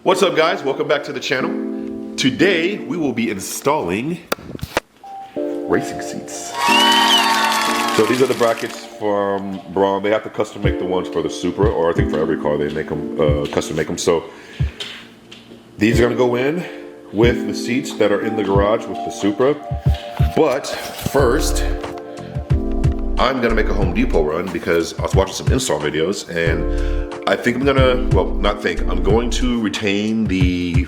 What's up guys, welcome back to the channel. Today we will be installing racing seats. So these are the brackets from Braum. They have to custom make the ones for the Supra, or I think for every car they make them, custom make them. So these are gonna go in with the seats that are in the garage with the Supra. But first, I'm gonna make a Home Depot run because I was watching some install videos and I think I'm gonna, well, not think, I'm going to retain the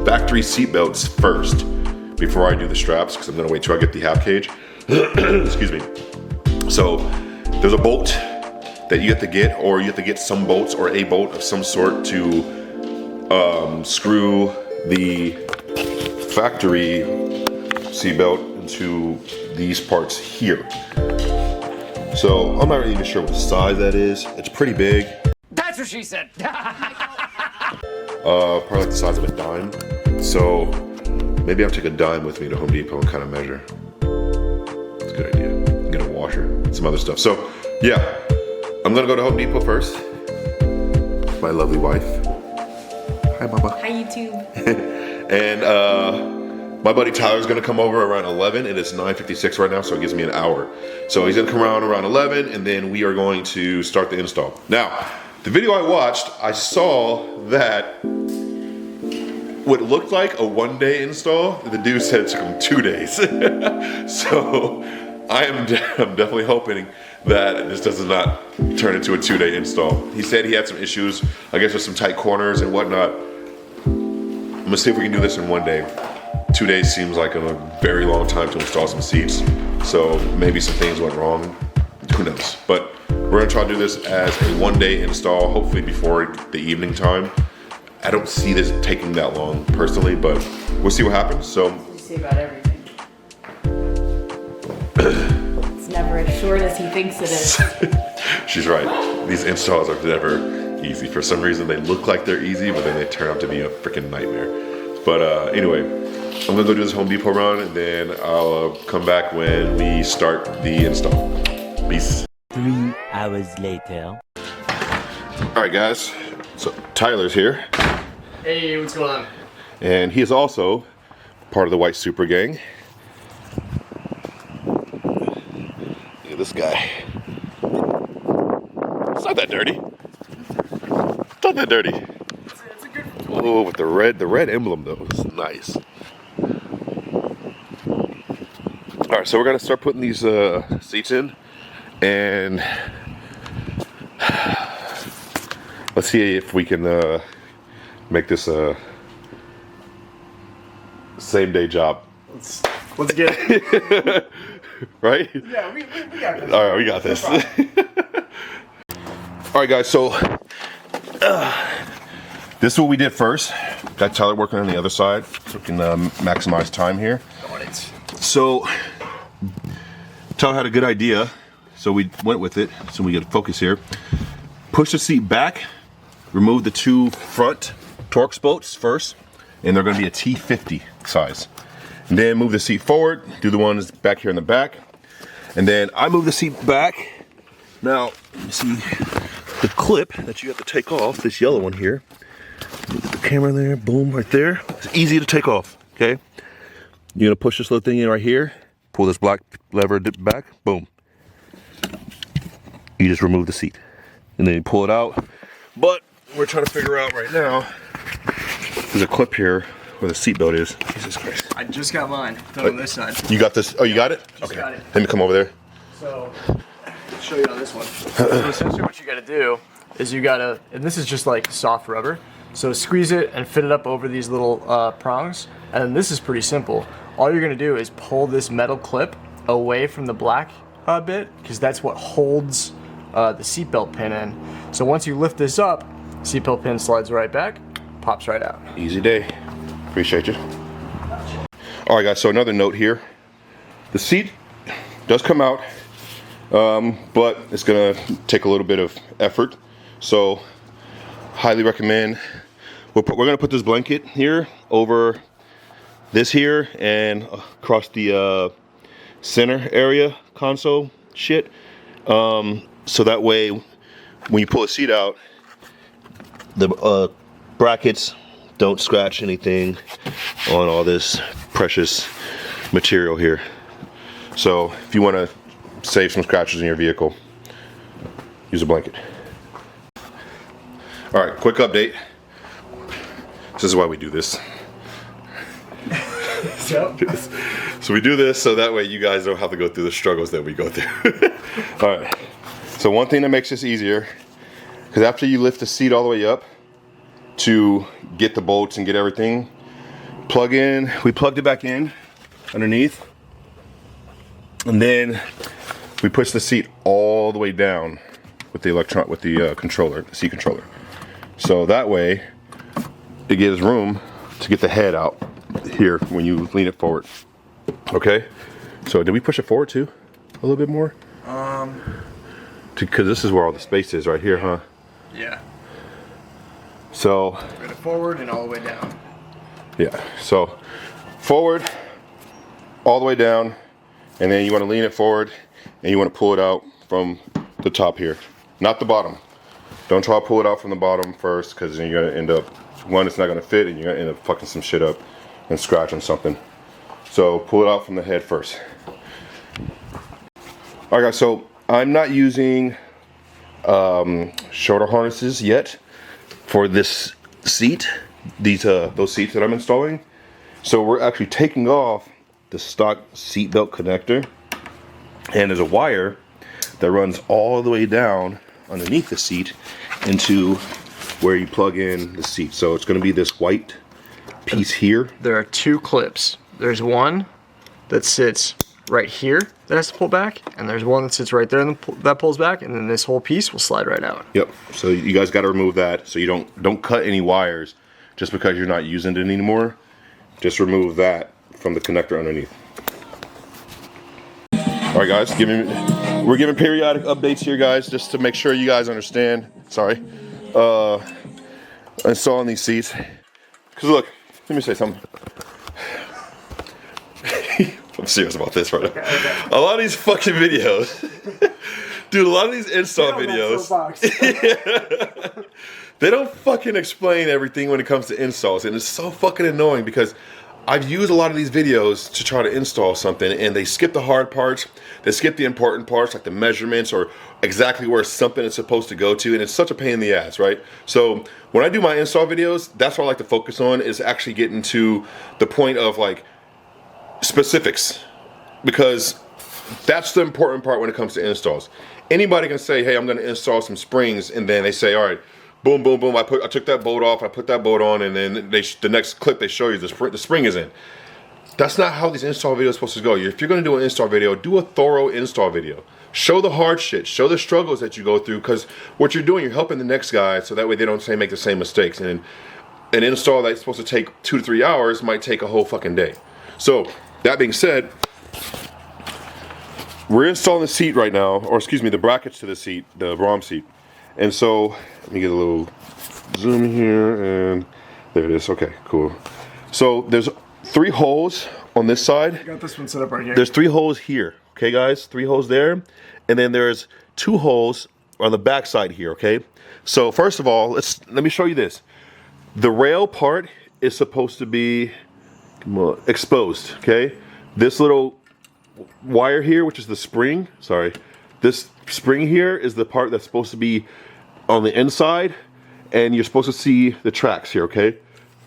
factory seat belts first before I do the straps, because I'm gonna wait till I get the half cage. Excuse me. So there's a bolt that you have to get, or you have to get some bolts or a bolt of some sort to screw the factory seat belt into these parts here. So I'm not really even sure what size that is. It's pretty big. That's what she said. Probably like the size of a dime. So maybe I'll take a dime with me to Home Depot and kind of measure. It's a good idea. Get a washer, some other stuff. So yeah, I'm gonna go to Home Depot first. My lovely wife. Hi, Mama. Hi, YouTube. And my buddy Tyler's gonna come over around 11, and it's 9:56 right now, so it gives me an hour. So he's gonna come around 11, and then we are going to start the install. Now, the video I watched, I saw that what looked like a one-day install, the dude said it took him 2 days. So I'm definitely hoping that this does not turn into a 2-day install. He said he had some issues, I guess with some tight corners and whatnot. I'm gonna see if we can do this in 1 day. 2 days seems like a very long time to install some seats, so maybe some things went wrong, who knows. But we're gonna try to do this as a 1-day install, hopefully before the evening time. I don't see this taking that long personally, but we'll see what happens. So You say about everything. It's never as short as he thinks it is. she's right. These installs are never easy. For some reason they look like they're easy, but then they turn out to be a freaking nightmare. But anyway, I'm gonna go do this Home Depot run, and then I'll come back when we start the install. Peace. 3 hours later. All right, guys. So Tyler's here, Hey, what's going on? and he is also part of the White Supra gang. Look at this guy. It's not that dirty. It's not that dirty. It's a good. Oh, with the red emblem though, it's nice. All right, so we're gonna start putting these seats in, and let's see if we can make this a same day job. Let's get it. Right? Yeah, we got this. All right, we got this. All right, guys, so this is what we did first. Got Tyler working on the other side so we can maximize time here. So Tyler had a good idea, so we went with it. So we get a focus here. Push the seat back, remove the 2 front Torx bolts first, and they're gonna be a T50 size. And then move the seat forward, do the ones back here in the back. And then I move the seat back. Now, you see the clip that you have to take off, this yellow one here. Look at the camera there, boom, right there. It's easy to take off, okay? You're gonna push this little thing in right here, pull this black lever back, boom. You just remove the seat, and then you pull it out. But we're trying to figure out right now, there's a clip here where the seat belt is. Jesus Christ. I just got mine. Done on this side. You got this? Oh, you got it? Just got it. Let me come over there. So, I'll show you on this one. So essentially what you gotta do is you gotta, and this is just like soft rubber, so squeeze it and fit it up over these little prongs, and then this is pretty simple. All you're gonna do is pull this metal clip away from the black bit, because that's what holds the seatbelt pin in. So once you lift this up, seatbelt pin slides right back, pops right out. Easy day. Appreciate you. All right, guys, so another note here. The seat does come out, but it's gonna take a little bit of effort. So highly recommend, we're gonna put this blanket here over this here and across the center area console shit. So that way when you pull a seat out, the brackets don't scratch anything on all this precious material here. So if you want to save some scratches in your vehicle, use a blanket. All right, quick update. This is why we do this. So we do this so that way you guys don't have to go through the struggles that we go through. All right. So one thing that makes this easier, because after you lift the seat all the way up to get the bolts and get everything, we plugged it back in underneath, and then we push the seat all the way down with the controller, the seat controller. So that way it gives room to get the head out here when you lean it forward. Okay? So did we push it forward too? A little bit more? Because this is where all the space is right here, huh? Yeah. So Bring it forward and all the way down. yeah, so forward, all the way down, and then you want to lean it forward and you want to pull it out from the top here, not the bottom. Don't try to pull it out from the bottom first, because then you're going to end up, one, it's not going to fit, and you're going to end up fucking some shit up and scratching something. So pull it out from the head first. Alright guys, so I'm not using shoulder harnesses yet for this seat, those seats that I'm installing. So we're actually taking off the stock seat belt connector, and there's a wire that runs all the way down underneath the seat into where you plug in the seat. So it's going to be this white piece here. There are two clips. There's one that sits right here that has to pull back, and there's one that sits right there and that pulls back, and then this whole piece will slide right out. Yep. So you guys got to remove that, so you don't cut any wires just because you're not using it anymore. Just remove that from the connector underneath. All right, guys, we're giving periodic updates here, guys, just to make sure you guys understand. Sorry, installing these seats. Cause look, let me say something. I'm serious about this right now. Okay. A lot of these fucking videos, dude. A lot of these install videos, they don't fucking explain everything when it comes to installs, and it's so fucking annoying because I've used a lot of these videos to try to install something, and they skip the hard parts, they skip the important parts like the measurements or exactly where something is supposed to go to, and it's such a pain in the ass, right? So when I do my install videos, that's what I like to focus on, is actually getting to the point of like specifics, because that's the important part when it comes to installs. Anybody can say, hey, I'm going to install some springs, and then they say, all right, boom, boom, boom, I took that bolt off, I put that bolt on, and then the next clip they show you the spring is in. That's not how these install videos are supposed to go. If you're going to do an install video, do a thorough install video. Show the hard shit, show the struggles that you go through, because what you're doing, you're helping the next guy, so that way they don't make the same mistakes. And an install that's supposed to take 2 to 3 hours might take a whole fucking day. So that being said, we're installing the seat right now, or excuse me, the brackets to the seat, the Braum seat. And so, let me get a little zoom here, and there it is. Okay, cool. So there's 3 holes on this side. I got this one set up right here. There's 3 holes here, okay guys? 3 holes there, and then there's 2 holes on the back side here, okay? So first of all, let me show you this. The rail part is supposed to be exposed, okay? This little wire here, which is the spring, this spring here is the part that's supposed to be on the inside, and you're supposed to see the tracks here, okay?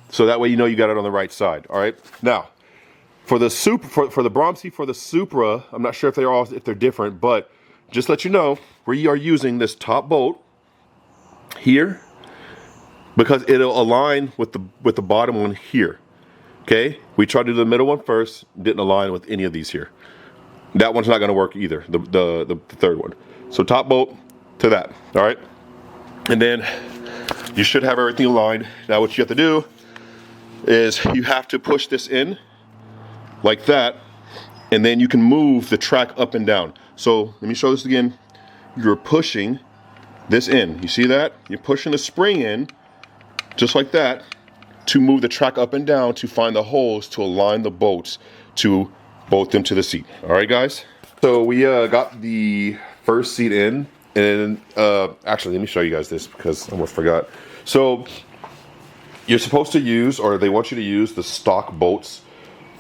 So that way you know you got it on the right side, all right? Now, for the for the Braum seat, for the Supra, I'm not sure if they're different, but just let you know, we are using this top bolt here because it'll align with the bottom one here. Okay, we tried to do the middle one first, didn't align with any of these here. That one's not going to work either, the third one. So top bolt to that, all right? And then you should have everything aligned. Now what you have to do is you have to push this in like that, and then you can move the track up and down. So let me show this again. You're pushing this in. You see that? You're pushing the spring in just like that to move the track up and down to find the holes to align the bolts to bolt them to the seat. All right, guys? So we got the first seat in, and actually, let me show you guys this because I almost forgot. So you're supposed to use, or they want you to use, the stock bolts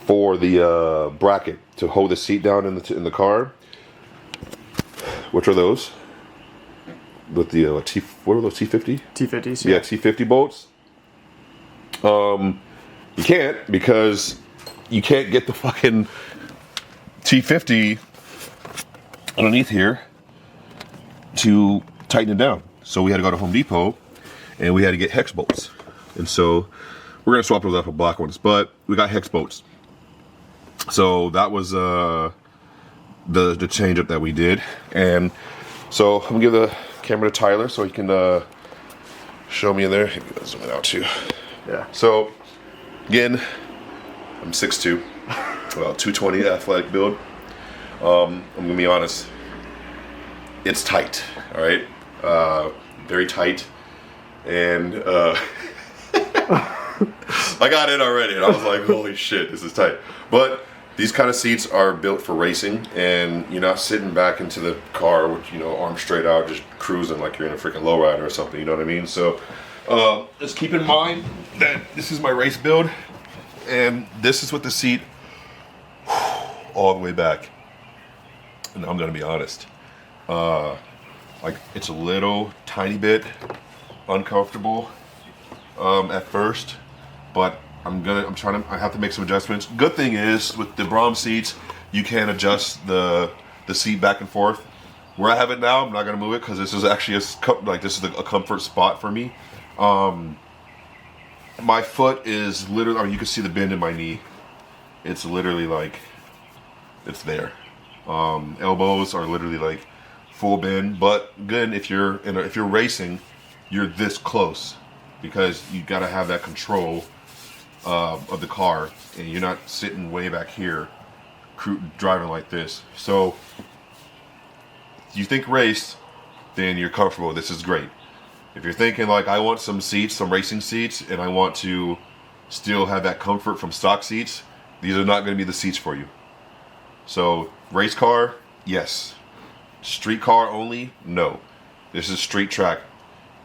for the bracket to hold the seat down in the car. Which are those? With the what are those, T50? T50s. Yeah, T50 bolts. You can't, because you can't get the fucking T50 underneath here to tighten it down. So we had to go to Home Depot and we had to get hex bolts. And so we're gonna swap those out for black ones, but we got hex bolts. So that was the change up that we did. And so I'm gonna give the camera to Tyler so he can show me in there. Maybe I'll zoom it out too. Yeah. So again, I'm 6'2", well, 220 athletic build. I'm gonna be honest, it's tight, all right? Very tight, and I got in already, and I was like, holy shit, this is tight. But these kind of seats are built for racing, and you're not sitting back into the car with, you know, arms straight out, just cruising like you're in a freaking lowrider or something, you know what I mean? So just keep in mind that this is my race build, and this is with the seat all the way back. And I'm gonna be honest, like, it's a little tiny bit uncomfortable at first, but I have to make some adjustments. Good thing is, with the Braum seats, you can adjust the seat back and forth. Where I have it now, I'm not gonna move it because this is actually a comfort spot for me. My foot is literally, I mean, you can see the bend in my knee. It's literally like, it's there. Elbows are literally like full bend, but again, if you're racing, you're this close because you got to have that control of the car, and you're not sitting way back here driving like this. So you think race, then you're comfortable. This is great. If you're thinking like, I want some seats, some racing seats, and I want to still have that comfort from stock seats, these are not going to be the seats for you. So race car, yes. Street car only, no. This is street track.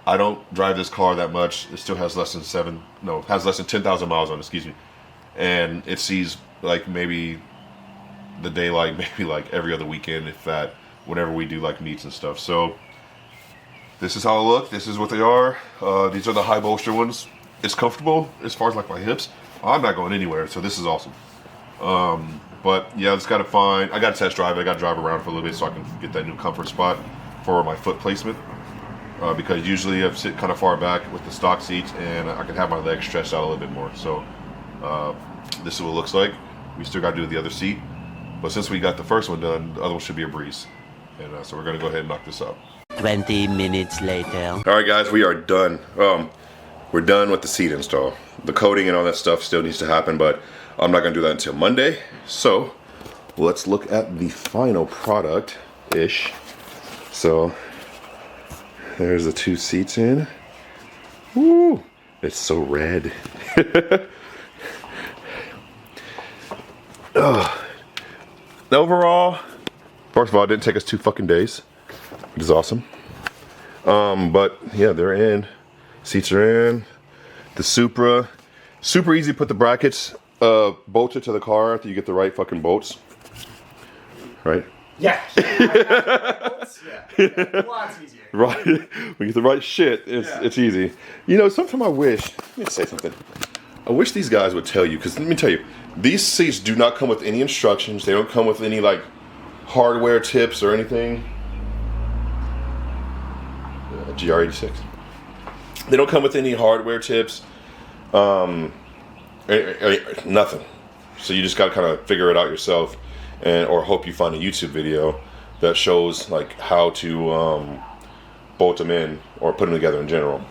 I don't drive this car that much. It still has less than 10,000 miles on it, excuse me. And it sees like maybe the daylight, maybe like every other weekend, if that, whenever we do like meets and stuff. So this is how I look. This is what they are. These are the high bolster ones. It's comfortable as far as like my hips. I'm not going anywhere, so this is awesome. But yeah, I got to test drive it. I got to drive around for a little bit so I can get that new comfort spot for my foot placement. Because usually I sit kind of far back with the stock seats, and I can have my legs stretched out a little bit more. So this is what it looks like. We still got to do the other seat. But since we got the first one done, the other one should be a breeze. And so we're going to go ahead and knock this out. 20 minutes later. All right, guys, we are done. We're done with the seat install. The coating and all that stuff still needs to happen, but I'm not gonna do that until Monday. So let's look at the final product-ish. So there's the two seats in. Woo! It's so red. Overall, first of all, it didn't take us 2 fucking days, which is awesome. But yeah, they're in. Seats are in. The Supra, super easy to put the brackets bolted to the car after you get the right fucking bolts. Right? Yeah. Lots easier. Right. When you get the right shit, it's easy. You know, sometimes I wish, let me say something. I wish these guys would tell you, because let me tell you, these seats do not come with any instructions. They don't come with any like hardware tips or anything. GR86. They don't come with any hardware tips. Nothing. So you just got to kind of figure it out yourself, or hope you find a YouTube video that shows like how to bolt them in or put them together in general.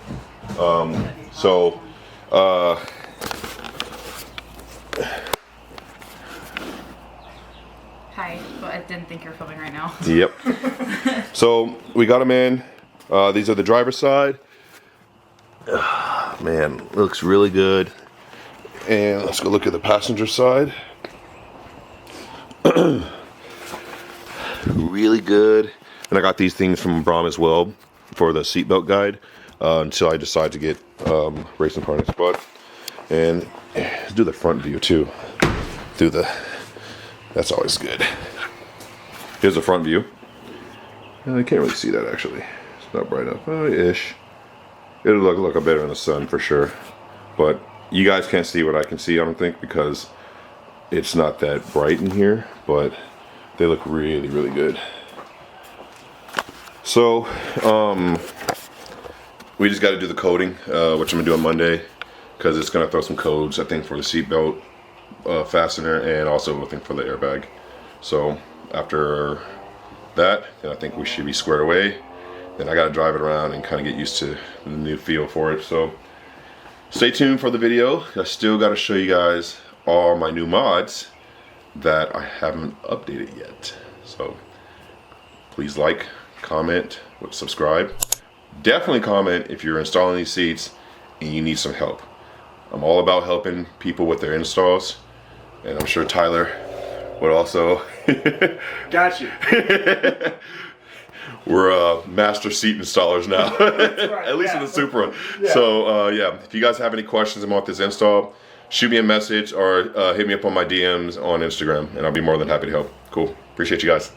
Hi, but I didn't think you were filming right now. Yep. So we got them in. These are the driver's side. Man, looks really good. And let's go look at the passenger side. Really good. And I got these things from Braum as well for the seatbelt guide. until I decide to get racing harness. And let's do the front view too. That's always good. Here's the front view. I can't really see that actually. It's not bright enough. Ish. It'll look better in the sun for sure. But you guys can't see what I can see, I don't think, because it's not that bright in here. But they look really, really good. So, we just got to do the coating, which I'm gonna do on Monday, because it's gonna throw some codes, I think, for the seatbelt fastener, and also I think for the airbag. So after that, then I think we should be squared away. Then I gotta drive it around and kind of get used to the new feel for it. So stay tuned for the video. I still gotta show you guys all my new mods that I haven't updated yet. So please like, comment, subscribe. Definitely comment if you're installing these seats and you need some help. I'm all about helping people with their installs, and I'm sure Tyler would also. Got you. We're master seat installers now. Right, at least yeah. in the Supra. Yeah. So yeah, if you guys have any questions about this install, shoot me a message or hit me up on my DMs on Instagram, and I'll be more than happy to help. Cool. Appreciate you guys.